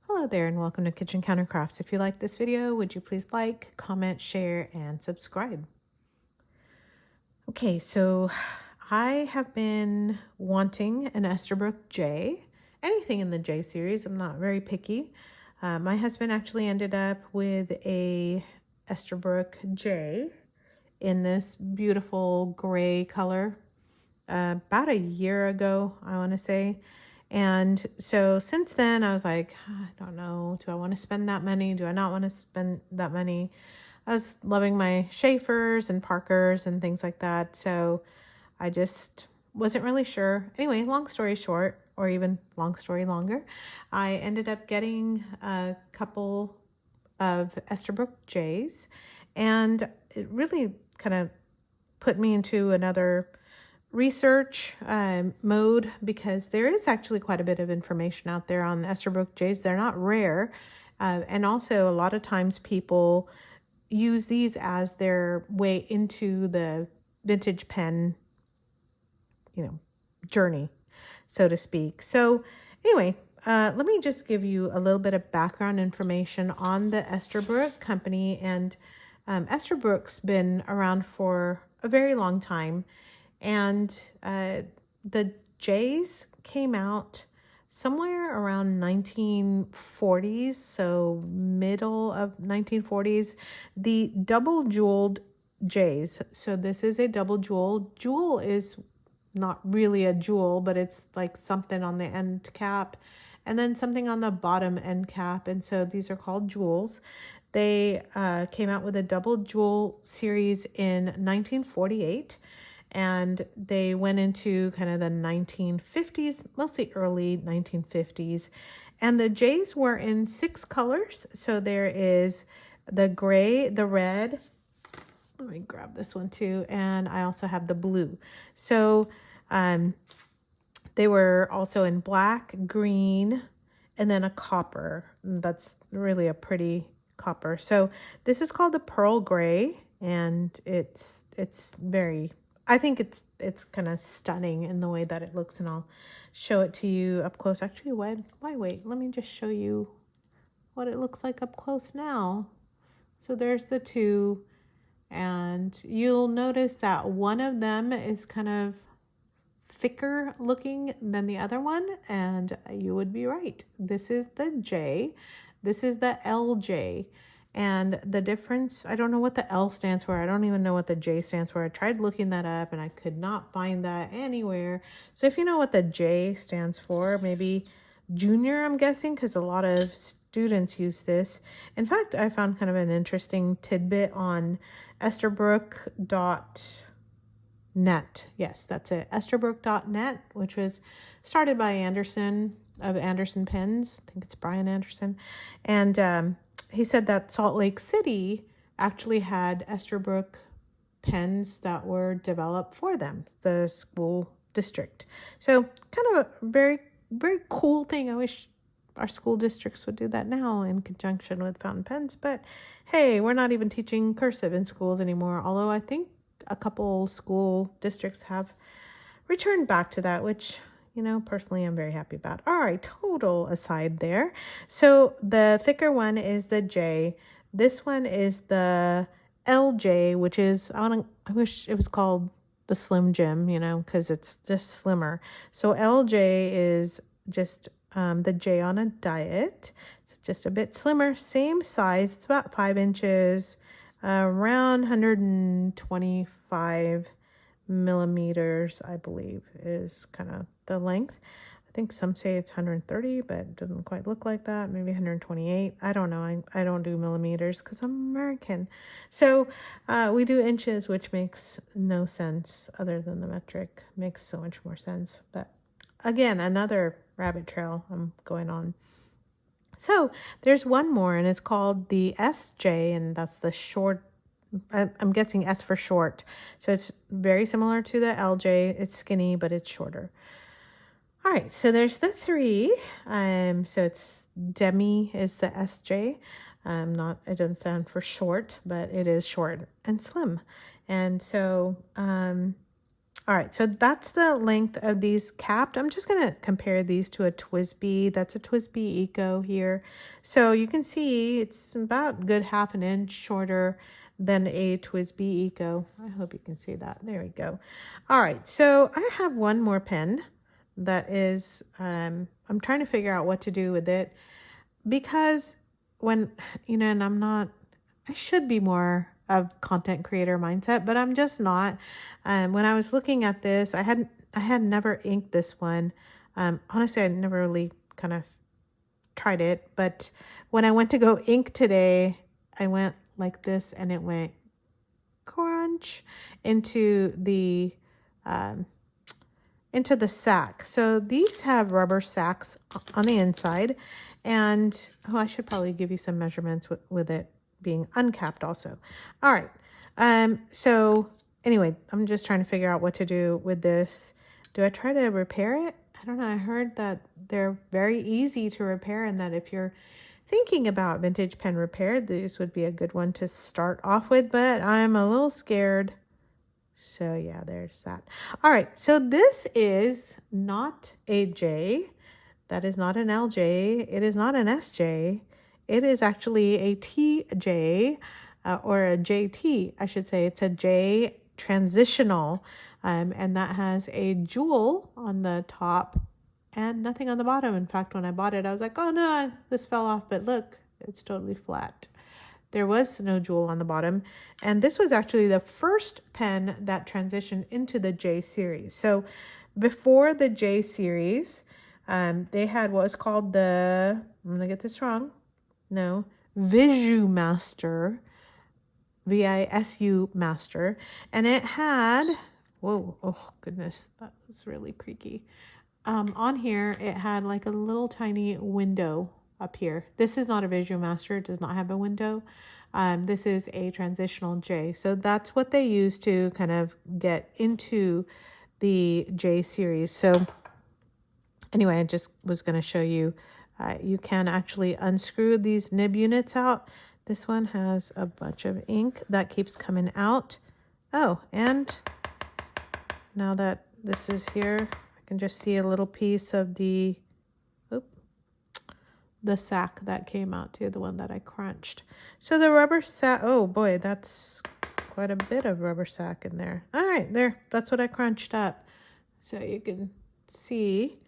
Hello there and welcome to Kitchen Counter Crafts. If you like this video, would you please like, comment, share, and subscribe? Okay, so I have been wanting an Esterbrook J, anything in the J series. I'm not very picky. My husband actually ended up with a Esterbrook J in this beautiful gray color about a year ago, I want to say. And so since then, I was like, I don't know, do I want to spend that money? Do I not want to spend that money? I was loving my Schaefers and Parkers and things like that. So I just wasn't really sure. Anyway, long story short, or even long story longer, I ended up getting a couple of Esterbrook J's, and it really kind of put me into another research mode, because there is actually quite a bit of information out there on Esterbrook J's. They're not rare, and also a lot of times people use these as their way into the vintage pen, journey, so to speak. So anyway, let me just give you a little bit of background information on the Esterbrook company. And Esterbrook's been around for a very long time. And the J's came out somewhere around 1940s, so middle of 1940s. The double jeweled J's. So this is a double jewel. Jewel is not really a jewel, but it's like something on the end cap and then something on the bottom end cap. And so these are called jewels. They came out with a double jewel series in 1948. And they went into kind of the 1950s, mostly early 1950s. And the J's were in 6 colors. So there is the gray, the red. Let me grab this one too. And I also have the blue. So they were also in black, green, and then a copper. That's really a pretty copper. So this is called the pearl gray, and it's very, I think it's kind of stunning in the way that it looks, and I'll show it to you up close. Actually, why wait? Let me just show you what it looks like up close now. So there's the two, and you'll notice that one of them is kind of thicker looking than the other one, and you would be right. This is the J, this is the LJ. And the difference, I don't know what the L stands for. I don't even know what the J stands for. I tried looking that up and I could not find that anywhere. So if you know what the J stands for, maybe junior, I'm guessing, because a lot of students use this. In fact, I found kind of an interesting tidbit on Esterbrook.net. Yes, that's it. Esterbrook.net, which was started by Anderson of Anderson Pens. I think it's Brian Anderson. And he said that Salt Lake City actually had Esterbrook pens that were developed for them, the school district. So kind of a very, very cool thing. I wish our school districts would do that now in conjunction with fountain pens. But hey, we're not even teaching cursive in schools anymore, although I think a couple school districts have returned back to that, which, personally I'm very happy about. All right, total aside there. So the thicker one is the J. This one is the LJ, which is, I wish it was called the Slim Jim, because it's just slimmer. So LJ is just the J on a diet. It's just a bit slimmer, same size. It's about 5 inches, around 125 millimeters, I believe, is kind of the length. I think some say it's 130, but it doesn't quite look like that. Maybe 128. I don't know. I don't do millimeters because I'm American. So we do inches, which makes no sense other than the metric. Makes so much more sense. But again, another rabbit trail I'm going on. So there's one more, and it's called the SJ, and that's the short, I'm guessing S for short. So it's very similar to the LJ. It's skinny, but it's shorter. All right, so there's the 3. So it's Demi is the SJ. It doesn't stand for short, but it is short and slim. And so All right, so that's the length of these capped. I'm just gonna compare these to a TWSBI. That's a TWSBI Eco here. So you can see it's about good half an inch shorter than a TWSBI Eco. I hope you can see that. There we go. All right, so I have one more pen that is, I'm trying to figure out what to do with it because when, you know, and I should be more of content creator mindset, but I'm just not. When I was looking at this, I had never inked this one. Honestly, I never really kind of tried it, but when I went to go ink today, I went like this and it went crunch into the sack. So these have rubber sacks on the inside, and I should probably give you some measurements with it being uncapped also. All right. So anyway, I'm just trying to figure out what to do with this. Do I try to repair it? I don't know. I heard that they're very easy to repair and that if you're thinking about vintage pen repair, this would be a good one to start off with, but I'm a little scared. So yeah, there's that. All right, so this is not a J. That is not an LJ. It is not an SJ. It is actually a TJ, or a JT, I should say. It's a J transitional, and that has a jewel on the top and nothing on the bottom. In fact, when I bought it, I was like, oh no, this fell off, but look, it's totally flat. There was no jewel on the bottom. And this was actually the first pen that transitioned into the J series. So before the J series, they had what was called the, I'm going to get this wrong. No, VisuMaster, VISU Master. And it had, whoa, oh goodness, that was really creaky. On here, it had like a little tiny window up here. This is not a VisuMaster. It does not have a window. This is a transitional J. So that's what they use to kind of get into the J series. So anyway, I just was going to show you, you can actually unscrew these nib units out. This one has a bunch of ink that keeps coming out. Oh, and now that this is here, I can just see a little piece of the sack that came out too, the one that I crunched. So the rubber sack, oh boy, that's quite a bit of rubber sack in there. All right, there, that's what I crunched up. So you can see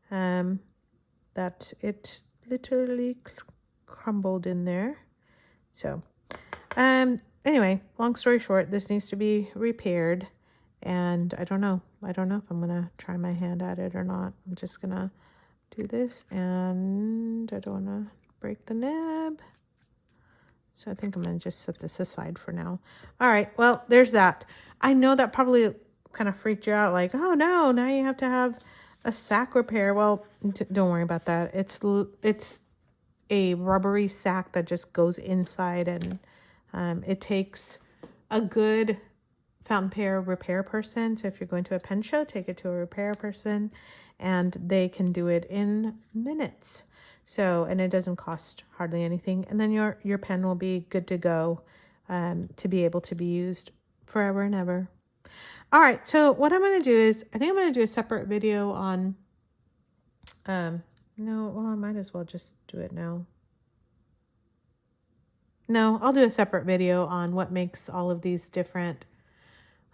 that it literally crumbled in there. So anyway, long story short, this needs to be repaired. And I don't know if I'm gonna try my hand at it or not. I'm just gonna do this, and I don't want to break the nib. So I think I'm going to just set this aside for now. All right, well, there's that. I know that probably kind of freaked you out, like, oh no, now you have to have a sack repair. Well, don't worry about that. It's a rubbery sack that just goes inside, and it takes a good fountain pen repair person. So if you're going to a pen show, take it to a repair person, and they can do it in minutes. So, and it doesn't cost hardly anything. And then your pen will be good to go, to be able to be used forever and ever. All right. So what I'm going to do is, I think I'm going to do a separate video on, no, well, I might as well just do it now. No, I'll do a separate video on what makes all of these different.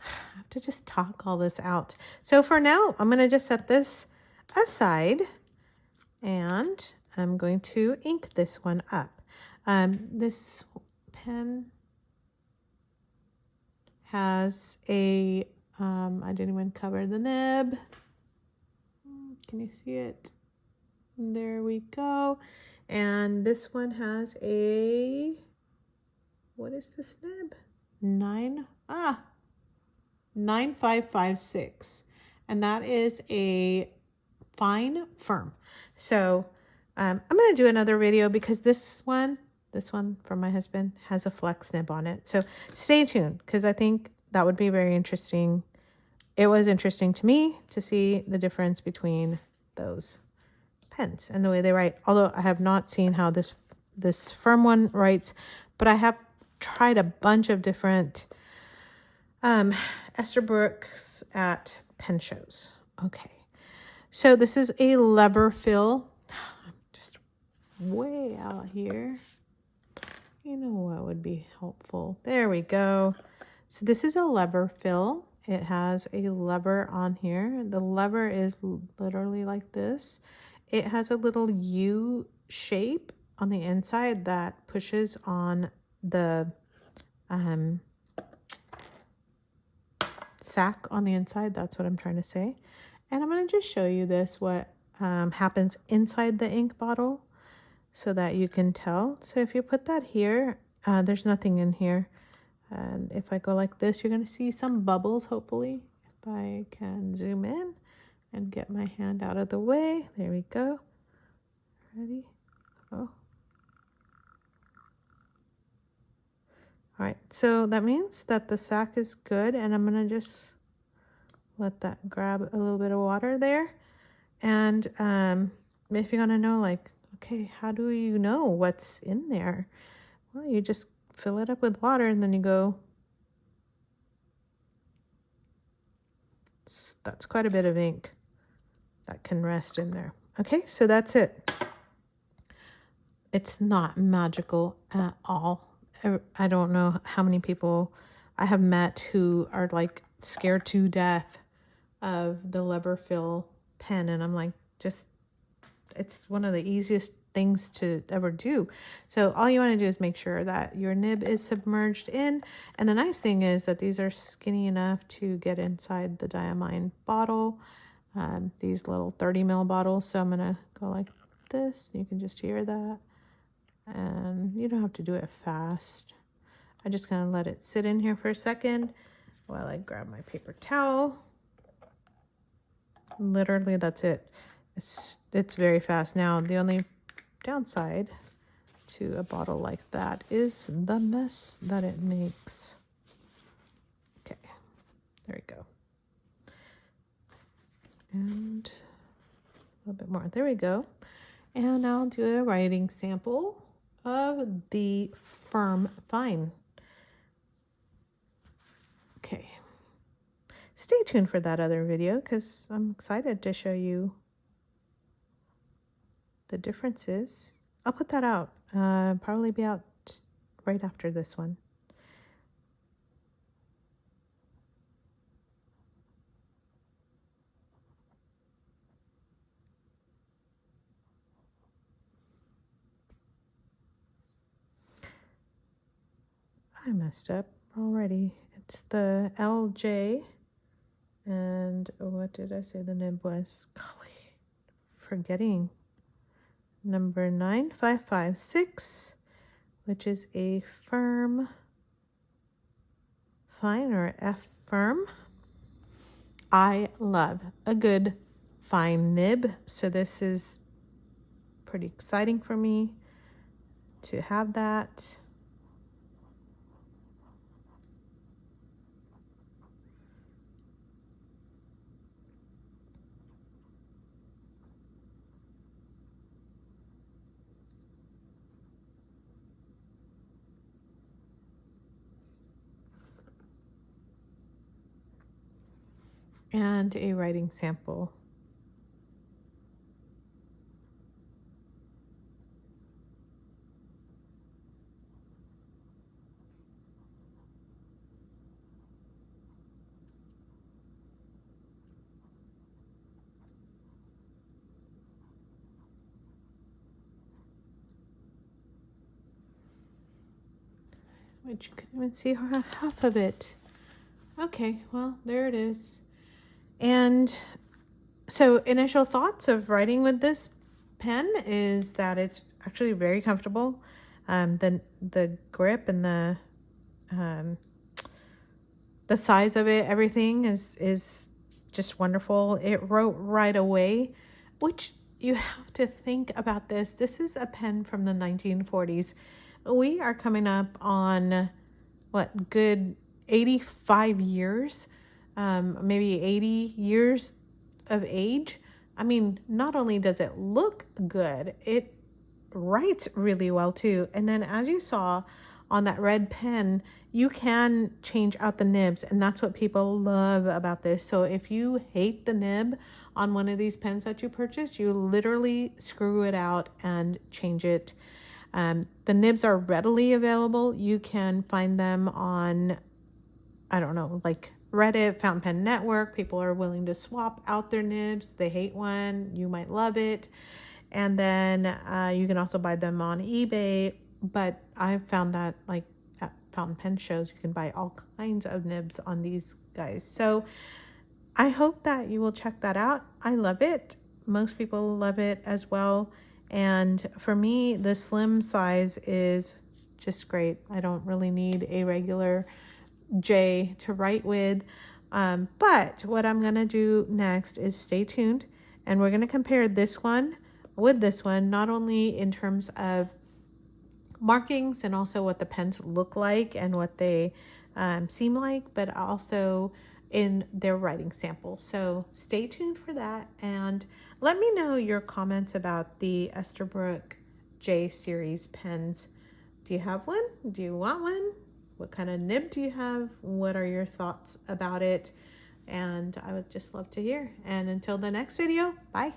I have to just talk all this out. So for now, I'm going to just set this aside, and I'm going to ink this one up. This pen has a, I didn't even cover the nib. Can you see it? There we go. And this one has a, what is this nib? 9556. And that is a fine firm. So I'm going to do another video because this one from my husband has a flex nib on it. So stay tuned, because I think that would be very interesting. It was interesting to me to see the difference between those pens and the way they write. Although I have not seen how this firm one writes, but I have tried a bunch of different Um, Esterbrook's at pen shows. Okay. So this is a lever fill. Just way out here. You know what would be helpful? There we go. So this is a lever fill. It has a lever on here. The lever is literally like this. It has a little U shape on the inside that pushes on the sack on the inside. That's what I'm trying to say. And I'm going to just show you this, what happens inside the ink bottle, so that you can tell. So if you put that here, there's nothing in here. And if I go like this, you're going to see some bubbles, hopefully. If I can zoom in and get my hand out of the way. There we go. Ready? Oh. All right, so that means that the sack is good, and I'm going to just let that grab a little bit of water there. And if you're going to know, like, okay, how do you know what's in there? Well, you just fill it up with water, and then you go. That's quite a bit of ink that can rest in there. Okay, so that's it. It's not magical at all. I don't know how many people I have met who are like scared to death of the lever fill pen, and I'm like, just, it's one of the easiest things to ever do. So all you want to do is make sure that your nib is submerged in, and the nice thing is that these are skinny enough to get inside the Diamine bottle, these little 30 ml bottles. So I'm gonna go like this. You can just hear that, and you don't have to do it fast. I just gonna let it sit in here for a second while I grab my paper towel. Literally, that's it. It's very fast. Now, the only downside to a bottle like that is the mess that it makes. Okay, there we go. And a little bit more. There we go. And I'll do a writing sample of the Firm Fine. Okay. Stay tuned for that other video because I'm excited to show you the differences. I'll put that out. Probably be out right after this one. I messed up already. It's the LJ. And what did I say the nib was? Golly, forgetting. Number 9556, which is a Firm Fine, or F Firm. I love a good fine nib, so this is pretty exciting for me to have that. And a writing sample. Which you couldn't even see half of it. Okay, well, there it is. And so initial thoughts of writing with this pen is that it's actually very comfortable. The grip and the size of it, everything is just wonderful. It wrote right away, which you have to think about this. This is a pen from the 1940s. We are coming up on what, good 85 years, maybe 80 years of age. I mean, not only does it look good, it writes really well too. And then as you saw on that red pen, you can change out the nibs, and that's what people love about this. So if you hate the nib on one of these pens that you purchased, you literally screw it out and change it. The nibs are readily available. You can find them on, I don't know, like Reddit, Fountain Pen Network. People are willing to swap out their nibs. They hate one, you might love it. And then you can also buy them on eBay. But I've found that like at fountain pen shows, you can buy all kinds of nibs on these guys. So I hope that you will check that out. I love it. Most people love it as well. And for me, the slim size is just great. I don't really need a regular J to write with. But what I'm going to do next is stay tuned, and we're going to compare this one with this one, not only in terms of markings and also what the pens look like and what they seem like, but also in their writing samples. So stay tuned for that, and let me know your comments about the Esterbrook J Series pens. Do you have one? Do you want one? What kind of nib do you have? What are your thoughts about it? And I would just love to hear. And until the next video, bye.